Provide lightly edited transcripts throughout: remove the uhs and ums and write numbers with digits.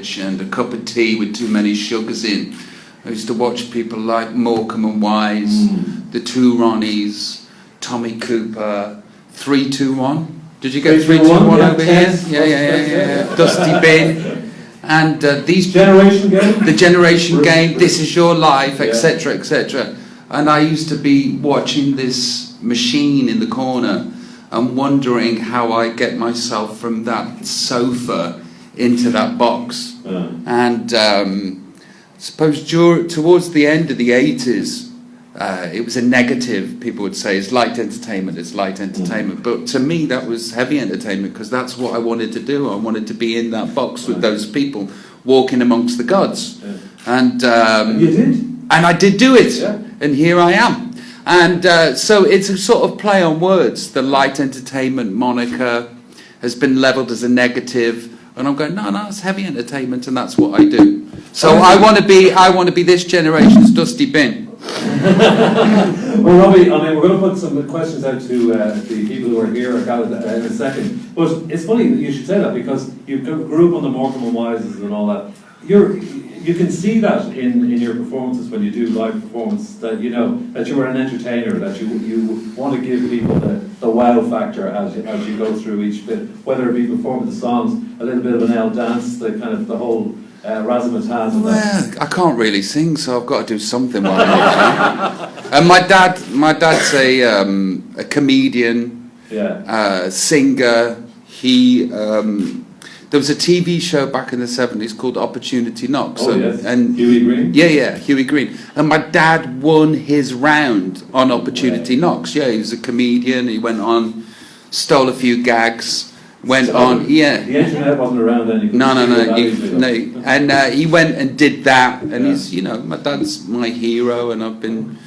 sandwich and a cup of tea with too many sugars in. I used to watch people like Morecambe and Wise, the Two Ronnies, Tommy Cooper, 3-2-1. Did you get 3-2-1 over here? Yeah. Dusty Bin. And these Generation Game? The Generation Game, This Is Your Life, etc., etc. And I used to be watching this machine in the corner and wondering how I get myself from that sofa into that box. And suppose towards the end of the 80s, it was a negative. People would say it's light entertainment, but to me that was heavy entertainment, because that's what I wanted to do. I wanted to be in that box with those people walking amongst the gods. And you did? And I did do it, and here I am. And so it's a sort of play on words. The light entertainment moniker has been levelled as a negative, and I'm going, no, it's heavy entertainment, and that's what I do. So I want to be this generation's Dusty Bin. Well, Robbie, I mean, we're going to put some questions out to the people who are here in a second. But it's funny that you should say that, because you grew up on the Morecambe and Wises and all that. You can see that in your performances when you do live performance, that you know that you are an entertainer, that you want to give people the wow factor as you go through each bit, whether it be performing the songs, a little bit of an L dance, the whole razzmatazz. Well, I can't really sing, so I've got to do something while I'm watching. And my dad's a comedian, singer. He there was a TV show back in the 70s called Opportunity Knocks. And Huey Green? Yeah, Huey Green. And my dad won his round on Opportunity Knocks. Yeah, he was a comedian. He went on, stole a few gags, went on. Yeah. The internet wasn't around then. No. And he went and did that. And he's, my dad's my hero, and I've been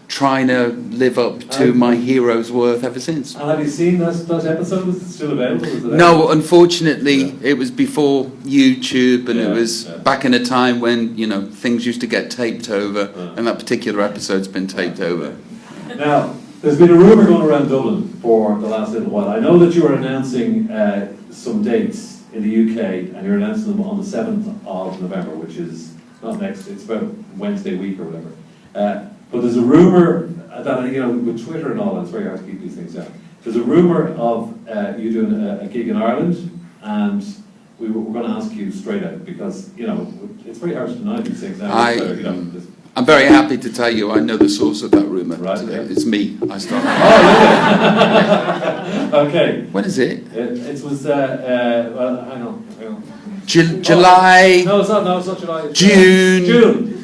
trying to live up to my hero's worth ever since. And have you seen that episode? Is it still available? No, unfortunately, it was before YouTube, and it was back in a time when things used to get taped over, and that particular episode's been taped over. Now, there's been a rumour going around Dublin for the last little while. I know that you are announcing some dates in the UK, and you're announcing them on the 7th of November, which is not next. It's about Wednesday week or whatever. But there's a rumour that, with Twitter and all that, it's very hard to keep these things down. There's a rumour of you doing a gig in Ireland, and we're going to ask you straight out, because, it's very hard to deny these things now. I'm very happy to tell you I know the source of that rumour. Right, It's me. I started. Oh, okay. When is it? It was, well, hang on. July. No, it's not July. June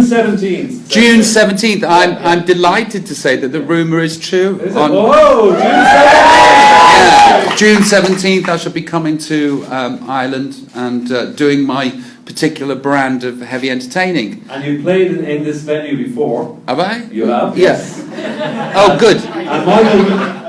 17th. June 17th. I'm delighted to say that the rumour is true. Is it? Whoa, June 17th! June 17th I shall be coming to Ireland and doing my particular brand of heavy entertaining. And you played in this venue before. Have I? You have? Yes. Oh, good. And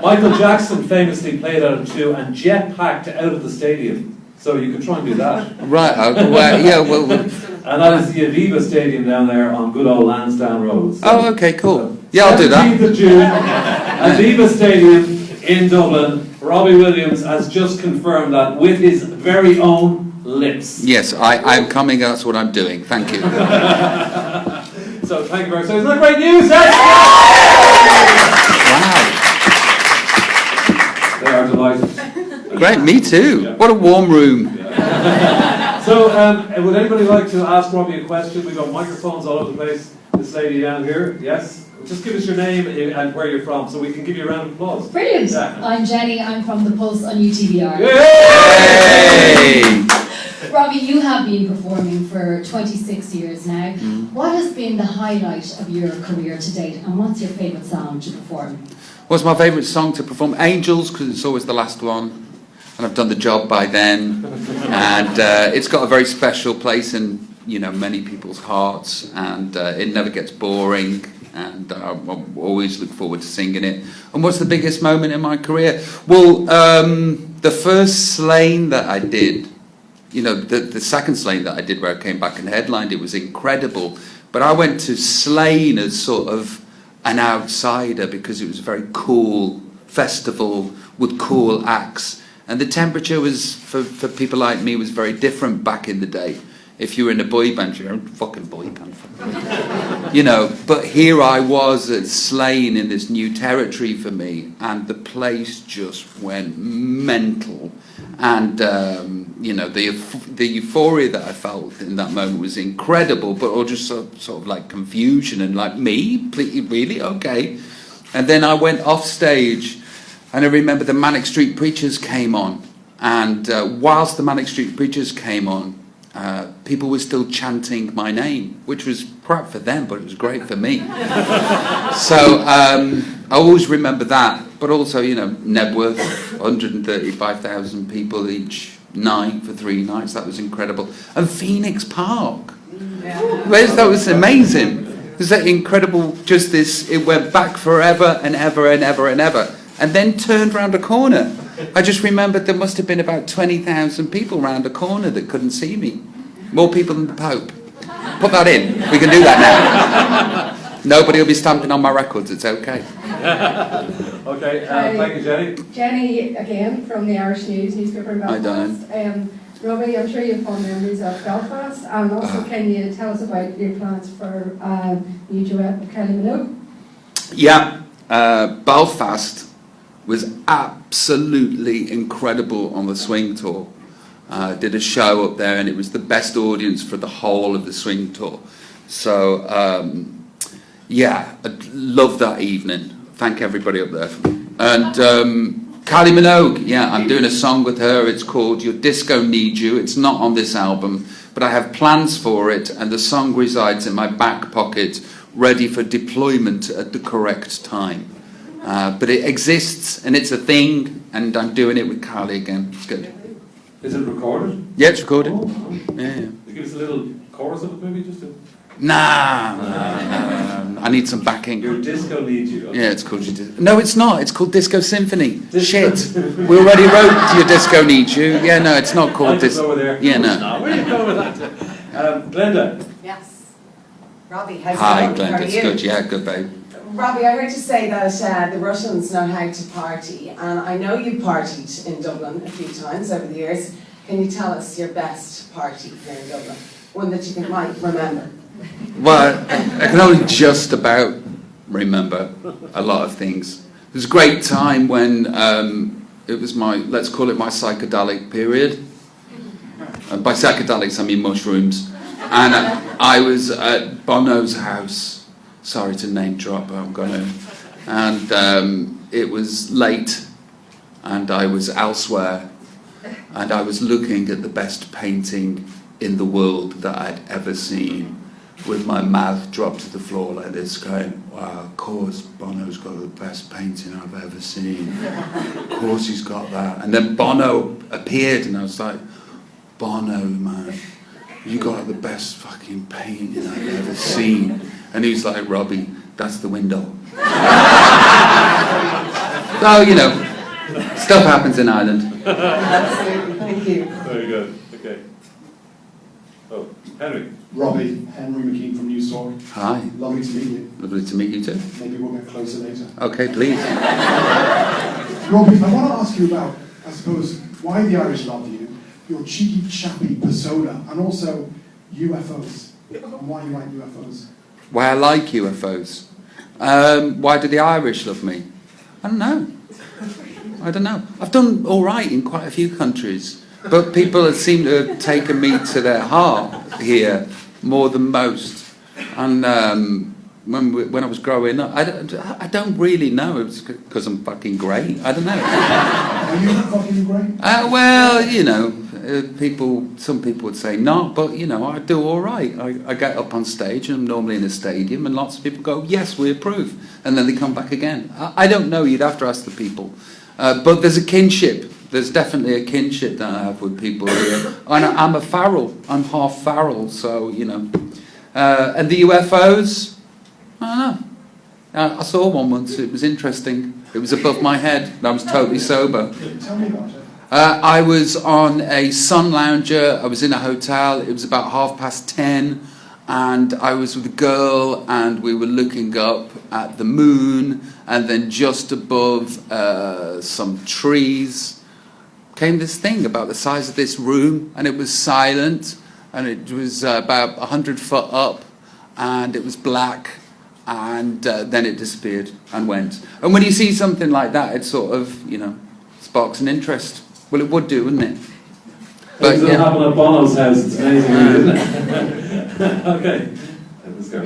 Michael Jackson famously played out of too, and jet-packed out of the stadium. So you could try and do that. Right, and that is the Aviva Stadium down there on good old Lansdowne Road. So, okay, cool. I'll do that. 17th of June, Aviva Stadium in Dublin. Robbie Williams has just confirmed that with his very own lips. Yes, I'm coming, that's what I'm doing. Thank you. So thank you very much. So isn't that great news? Wow. They are delighted. Great, me too. Yeah. What a warm room. Yeah. So, would anybody like to ask Robbie a question? We've got microphones all over the place. This lady down here, yes? Just give us your name and where you're from, so we can give you a round of applause. Brilliant. Yeah. I'm Jenny. I'm from The Pulse on UTVR. Yay! Robbie, you have been performing for 26 years now. What has been the highlight of your career to date, and what's your favourite song to perform? What's my favourite song to perform? Angels, because it's always the last one. And I've done the job by then, and it's got a very special place in many people's hearts, and it never gets boring, and I always look forward to singing it. And what's the biggest moment in my career? Well, the first Slane that I did, the second Slane that I did where I came back and headlined, it was incredible. But I went to Slane as sort of an outsider because it was a very cool festival with cool acts. And the temperature was, for people like me, was very different back in the day. If you were in a boy band, you're a fucking boy band. You know, but here I was at Slane in this new territory for me, and the place just went mental. And, you know, the euphoria that I felt in that moment was incredible, but all just sort of like confusion and like, me? Really? Okay. And then I went off stage, and I remember the Manic Street Preachers came on. And whilst the Manic Street Preachers came on, people were still chanting my name, which was crap for them, but it was great for me. So I always remember that. But also, you know, Nebworth, 135,000 people each night for 3 nights. That was incredible. And Phoenix Park. That was amazing. It was that incredible, just this, it went back forever and ever and ever and ever. And then turned round a corner. I just remembered there must have been about 20,000 people round a corner that couldn't see me. More people than the Pope. Put that in. We can do that now. Nobody will be stamping on my records. It's okay. Okay, thank you, Jenny. Jenny, again, from the Irish News newspaper in Belfast. Robbie, I'm sure you have fond memories of Belfast. And also, can you tell us about your plans for new duet with Kelly Minogue? Yeah, Belfast was absolutely incredible on the swing tour. Did a show up there, and it was the best audience for the whole of the swing tour. So, yeah, I loved that evening. Thank everybody up there. And Kylie Minogue, yeah, I'm doing a song with her. It's called Your Disco Needs You. It's not on this album, but I have plans for it, and the song resides in my back pocket, ready for deployment at the correct time. But it exists, and it's a thing, and I'm doing it with Kylie again. It's good. Is it recorded? Yeah, it's recorded. Oh. Yeah. Give us a little chorus of it, maybe, just to... Nah. I need some backing. Your Disco Needs You. Okay. Yeah, it's called Your Disco. No, it's not. It's called Disco Symphony. Shit. We already wrote Your Disco Needs You. Yeah, no, it's not called Disco. Over there. Yeah, no. Where are you going with that? Glenda. Yes. Robbie, how's Hi, it going? Glenn. How are It's you? good. Yeah, good, babe. Robbie, I heard you say that the Russians know how to party, and I know you partied in Dublin a few times over the years. Can you tell us your best party here in Dublin? One that you can might remember. Well, I can only just about remember a lot of things. It was a great time when it was my, let's call it my psychedelic period. And by psychedelics, I mean mushrooms. And I was at Bono's house. Sorry to name drop, but I'm going to. And it was late, and I was elsewhere, and I was looking at the best painting in the world that I'd ever seen, with my mouth dropped to the floor like this, going, wow, of course Bono's got the best painting I've ever seen. Of course he's got that. And then Bono appeared, and I was like, Bono, man, you got the best fucking painting I've ever seen. And he was like, Robbie, that's the window. So, you know, stuff happens in Ireland. Absolutely, thank you. Very good. Okay. Oh, Henry. Robbie, Henry McKean from News Story. Hi. Lovely to meet you. Lovely to meet you too. Maybe we'll get closer later. Okay, please. Robbie, I want to ask you about, I suppose, why the Irish love you, your cheeky, chappy persona, and also UFOs, and why you like UFOs. Why I like UFOs. Why do the Irish love me? I don't know. I've done all right in quite a few countries, but people seem to have taken me to their heart here more than most. And when I was growing up, I don't really know. It was because I'm fucking great. I don't know. Are you fucking great? Well, you know, some people would say not, but you know, I do all right. I get up on stage, and I'm normally in a stadium, and lots of people go, yes, we approve, and then they come back again. I don't know. You'd have to ask the people. But there's a kinship. There's definitely a kinship that I have with people here. And I'm a feral. I'm half feral, so you know. And the UFOs, I don't know. I saw one once. It was interesting. It was above my head. And I was totally sober. Tell me about it. I was on a sun lounger. I was in a hotel. It was about 10:30, and I was with a girl, and we were looking up at the moon, and then just above some trees came this thing about the size of this room, and it was silent, and it was about 100 foot up, and it was black, and then it disappeared and went. And when you see something like that, it sort of, you know, sparks an interest. Well, it would do, wouldn't it? But it doesn't happen at Bono's house. It's amazing, isn't it? Okay. Let's go.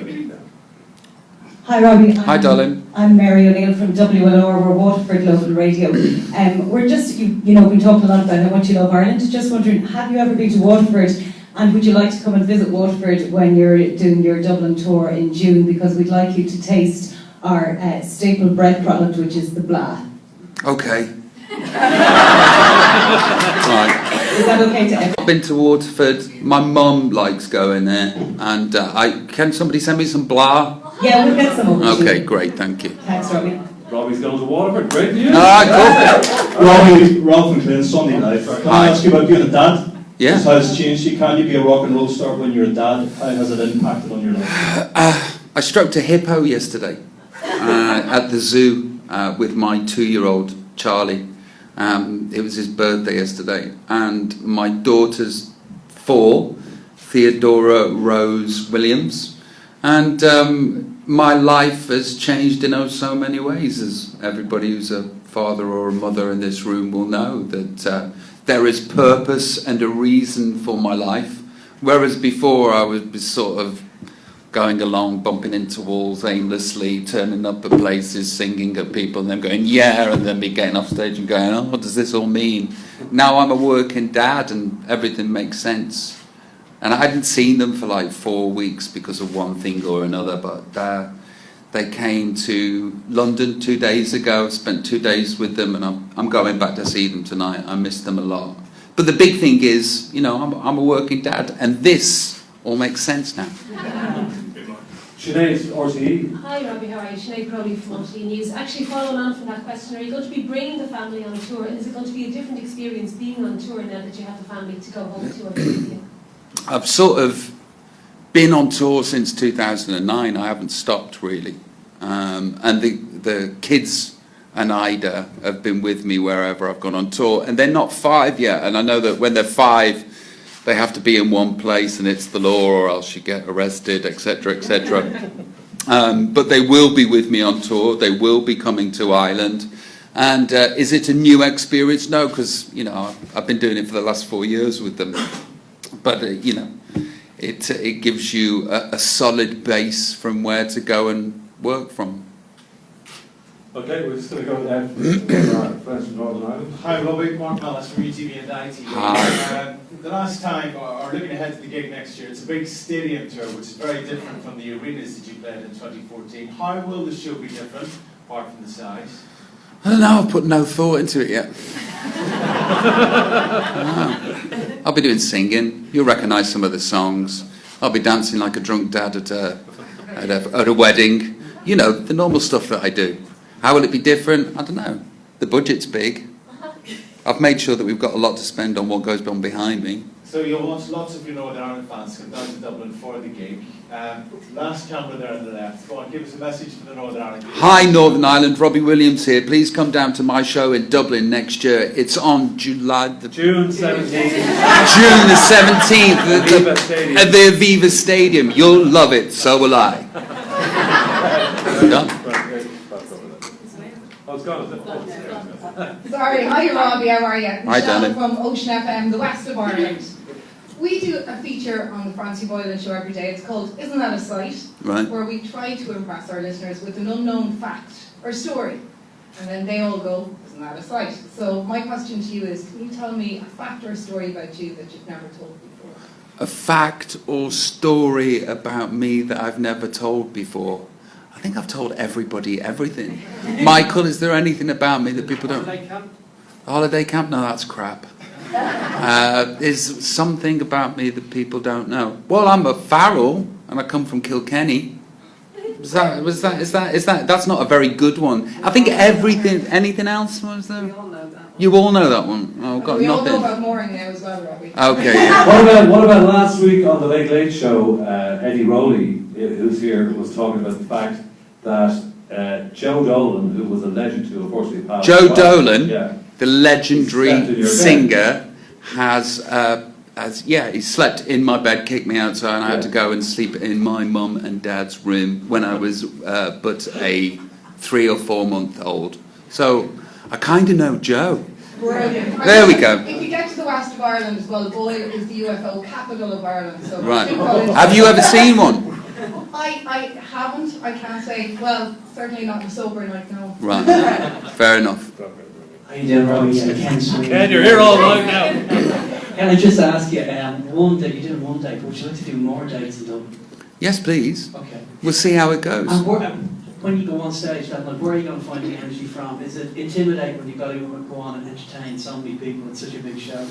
Hi Robbie. Hi darling. I'm Mary O'Neill from WLR, we're Waterford Local Radio. We're just, you know, we talked a lot about how much you love Ireland. Just wondering, have you ever been to Waterford, and would you like to come and visit Waterford when you're doing your Dublin tour in June? Because we'd like you to taste our staple bread product, which is the blah. Okay. Right. Is that okay to everyone? I've been to Waterford. My mum likes going there, and can somebody send me some blah? Yeah, we'll get some over to you. Okay, great, thank you. Thanks, Robbie. Robbie's going to Waterford. Great news. Cool. Robbie, Rob from Clint, Sunday Life. Can I ask you about being a dad? Yeah. Just how it's changed you. Can you be a rock and roll star when you're a dad? How has it impacted on your life? I stroked a hippo yesterday at the zoo with my 2-year-old Charlie. It was his birthday yesterday, and my daughter's 4, Theodora Rose Williams, and my life has changed in so many ways, as everybody who's a father or a mother in this room will know, that there is purpose and a reason for my life, whereas before I was sort of going along, bumping into walls aimlessly, turning up at places, singing at people, and then going, yeah, and then me getting off stage and going, oh, what does this all mean? Now I'm a working dad and everything makes sense. And I hadn't seen them for like 4 weeks because of one thing or another, but they came to London 2 days ago, spent 2 days with them, and I'm going back to see them tonight. I miss them a lot. But the big thing is, you know, I'm a working dad, and this all makes sense now. Sinead, RTE. Hi Robbie, how are you? Sinead Crowley from RTE News. Actually, following on from that question, are you going to be bringing the family on a tour? And is it going to be a different experience being on tour now that you have the family to go home to or with you? I've sort of been on tour since 2009. I haven't stopped really, and the kids and Ida have been with me wherever I've gone on tour, and they're not 5 yet. And I know that when they're 5, they have to be in one place, and it's the law, or else you get arrested, etc., etc. But they will be with me on tour. They will be coming to Ireland. And is it a new experience? No, because you know I've been doing it for the last 4 years with them. But you know, it gives you a solid base from where to go and work from. Okay, we're just going to go to our friends from Northern Ireland. Hi Robbie, Mark Mallis from UTV and ITV. Hi. The last time, or looking ahead to the gig next year, it's a big stadium tour, which is very different from the arenas that you played in 2014. How will the show be different, apart from the size? I don't know, I've put no thought into it yet. I'll be doing singing. You'll recognise some of the songs. I'll be dancing like a drunk dad at a wedding. You know, the normal stuff that I do. How will it be different? I don't know. The budget's big. I've made sure that we've got a lot to spend on what goes on behind me. So you'll want lots of your Northern Ireland fans to come down to Dublin for the gig. Last camera there on the left. Go on, give us a message for the Northern Ireland. Hi Northern Ireland, Robbie Williams here. Please come down to my show in Dublin next year. It's on June 17th. June the 17th at the Aviva Stadium. You'll love it, so will I. Done. Sorry, hi Robbie, how are you? Hi, Michelle darling. from Ocean FM, the west of Ireland. We do a feature on the Francie Boylan show every day. It's called Isn't That a Sight? Right. Where we try to impress our listeners with an unknown fact or story. And then they all go, isn't that a sight? So my question to you is, can you tell me a fact or a story about you that you've never told before? A fact or story about me that I've never told before. I think I've told everybody everything. Michael, is there anything about me that people don't... Holiday camp? Holiday camp? No, that's crap. Is something about me that people don't know? Well, I'm a Farrell, and I come from Kilkenny. Is that? That's not a very good one. I think everything. Anything else was there? We all know that. You all know that one. Oh, got We all nothing. know about Mooring now as well, Robbie. Okay. What about last week on the Late Late Show? Eddie Rowley, who's here, was talking about the fact that Joe Dolan, who was a legend who unfortunately passed. Joe Dolan? Yeah. the He slept in legendary your bed. singer, he slept in my bed, kicked me outside, and I had to go and sleep in my mum and dad's room when I was but a 3 or 4 month old. So I kind of know Joe. Brilliant. There we go. If you get to the west of Ireland as well, Boyle is the UFO capital of Ireland. So Right. do go into- Have you ever seen one? I haven't. I can't say. Well, certainly not a sober night, no. Right. Fair enough. How you doing, Robbie? Ken Sweeney. Ken, you're here all night now. Can I just ask you, one day, you did one day, but would you like to do more dates in Dublin? Yes, please. Okay. We'll see how it goes. And when you go on stage, where are you going to find the energy from? Is it intimidating when you've got to go on and entertain so many people in such a big show?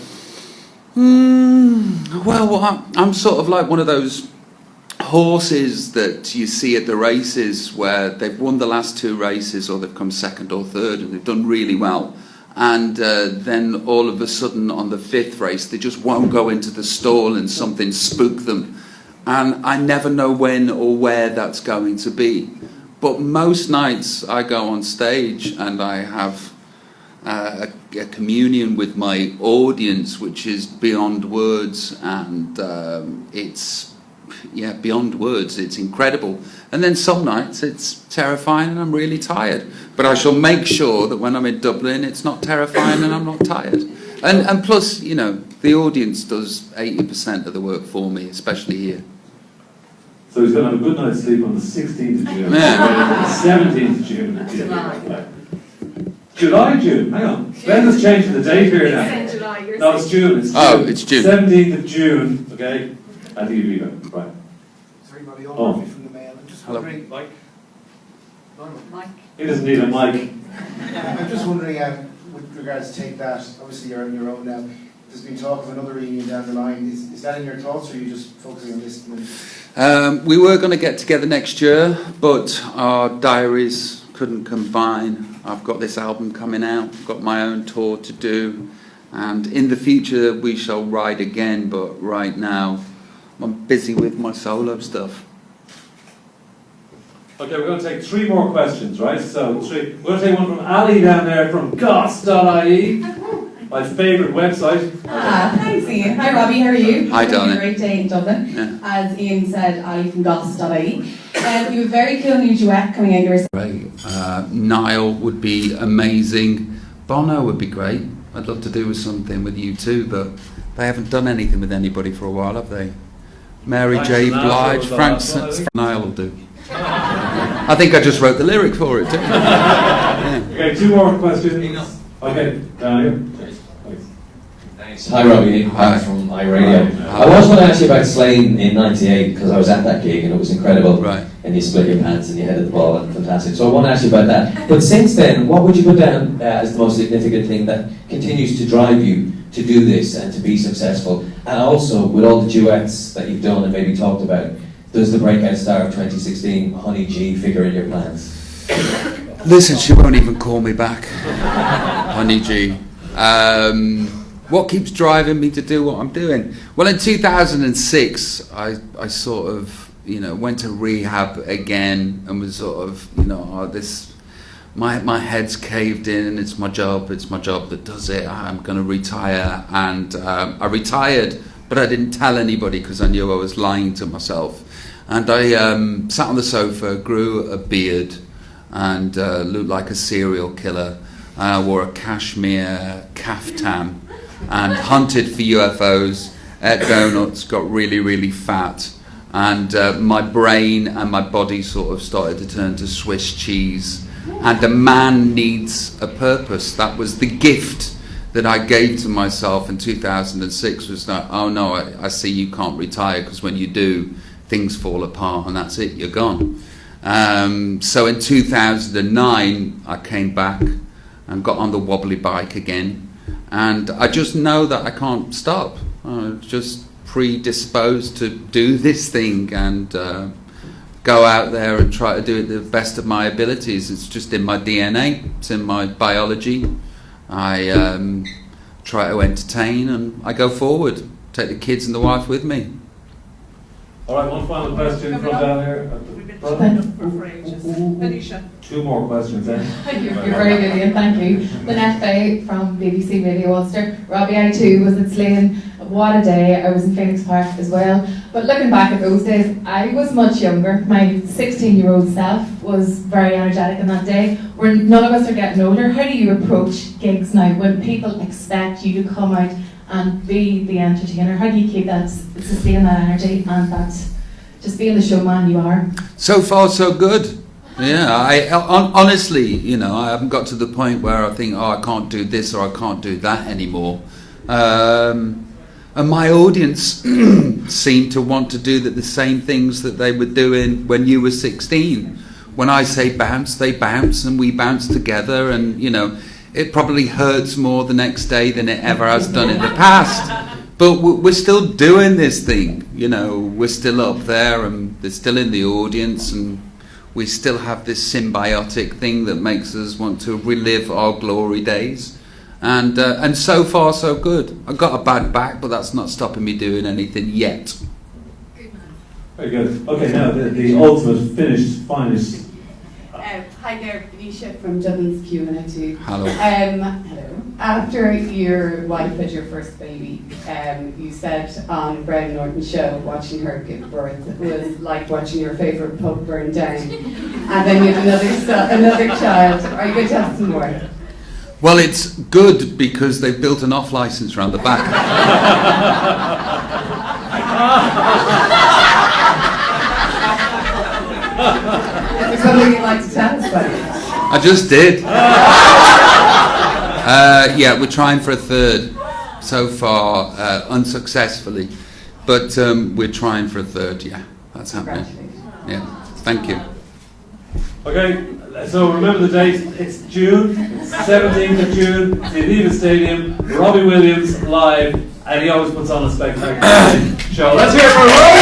Well, I'm sort of like one of those horses that you see at the races where they've won the last 2 races or they've come second or third and they've done really well. And then all of a sudden on the 5th race, they just won't go into the stall and something spooked them. And I never know when or where that's going to be. But most nights I go on stage and I have a communion with my audience, which is beyond words, and it's beyond words. It's incredible. And then some nights it's terrifying and I'm really tired. But I shall make sure that when I'm in Dublin, it's not terrifying and I'm not tired. And plus, the audience does 80% of the work for me, especially here. So he's going to have a good night's sleep on the 16th of June. Yeah. The 17th of June. June. Hang on. Let us change the date here now. No, it's June. It's June. 17th of June. Okay. At the UV. Right. Sorry, Robbie, Oh. Murphy from the Mail. I'm just wondering. Mike. Mike. He doesn't need a mic. I'm just wondering, with regards to Take That, obviously you're on your own now. There's been talk of another reunion down the line. Is that in your thoughts, or are you just focusing on this? We were going to get together next year, but our diaries couldn't combine. I've got this album coming out, I've got my own tour to do, and in the future we shall ride again, but right now I'm busy with my solo stuff. Okay, we're going to take 3 more questions, right? So, 3. We're going to take one from Ali down there from goss.ie, my favourite website. Thanks, Ian. Hi, Robbie. How are you? Hi, darling. Great day in Dublin. Yeah. As Ian said, Ali from goss.ie. You have a very cool new duet coming out yourself. Great. Niall would be amazing. Bono would be great. I'd love to do something with you too, but they haven't done anything with anybody for a while, have they? Mary J. Blige, Frank Niall will do. I think I just wrote the lyric for it too. Yeah. Okay, 2 more questions. Okay, down here. Thanks. Hi Robbie, Hi. from iRadio. I was going to ask you about Slane in '98 because I was at that gig and it was incredible. Right. And you split your pants and you headed the ball and fantastic. So I want to ask you about that. But since then, what would you put down as the most significant thing that continues to drive you to do this and to be successful? And also, with all the duets that you've done and maybe talked about, does the breakout star of 2016, Honey G, figure in your plans? Listen, she won't even call me back. Honey G. What keeps driving me to do what I'm doing? Well, in 2006, I sort of, went to rehab again and was sort of, my head's caved in and it's my job that does it. I'm going to retire. And I retired, but I didn't tell anybody because I knew I was lying to myself. And I sat on the sofa, grew a beard, and looked like a serial killer. I wore a cashmere kaftan and hunted for UFOs, ate donuts, got really, really fat. And my brain and my body sort of started to turn to Swiss cheese. And a man needs a purpose. That was the gift that I gave to myself in 2006, was that, oh no, I see you can't retire, because when you do, things fall apart and that's it, you're gone. So in 2009, I came back and got on the wobbly bike again. And I just know that I can't stop. I'm just predisposed to do this thing and go out there and try to do it the best of my abilities. It's just in my DNA, it's in my biology. I try to entertain and I go forward, take the kids and the wife with me. All right, one final question from down here. Felicia. Two more questions then. You're very brilliant, thank you. Lynette Bay from BBC Radio Ulster. Robbie, I too was at Slane. What a day. I was in Phoenix Park as well. But looking back at those days, I was much younger. My 16-year-old self was very energetic on that day. None of us are getting older. How do you approach gigs now when people expect you to come out and be the entertainer? How do you keep that, sustain that energy and that, just being the showman you are? So far, so good. Yeah, honestly, you know, I haven't got to the point where I think, oh, I can't do this or I can't do that anymore. And my audience seem to want to do the same things that they were doing when you were 16. When I say bounce, they bounce, and we bounce together, and, you know, it probably hurts more the next day than it ever has done in the past. But we're still doing this thing, you know, we're still up there, and they're still in the audience, and we still have this symbiotic thing that makes us want to relive our glory days. And so far, so good. I got a bad back, but that's not stopping me doing anything yet. Very good. Okay, now the ultimate finest. Hi there, Felicia from Dublin's Q&A2. Hello. Hello. After your wife had your first baby, you said on Graham Norton's show, watching her give birth was like watching your favourite pub burn down. And then you have another child. Are you going to have some more? Well, it's good because they've built an off license around the back. Is there something you'd like to tell us about it? I just did. Yeah, we're trying for a third so far, unsuccessfully. But we're trying for a third, yeah. That's happening. Yeah, thank you. Okay, so remember the date, it's June, 17th of June, the Aviva Stadium, Robbie Williams live, and he always puts on a spectacular show. Let's hear it for Robbie!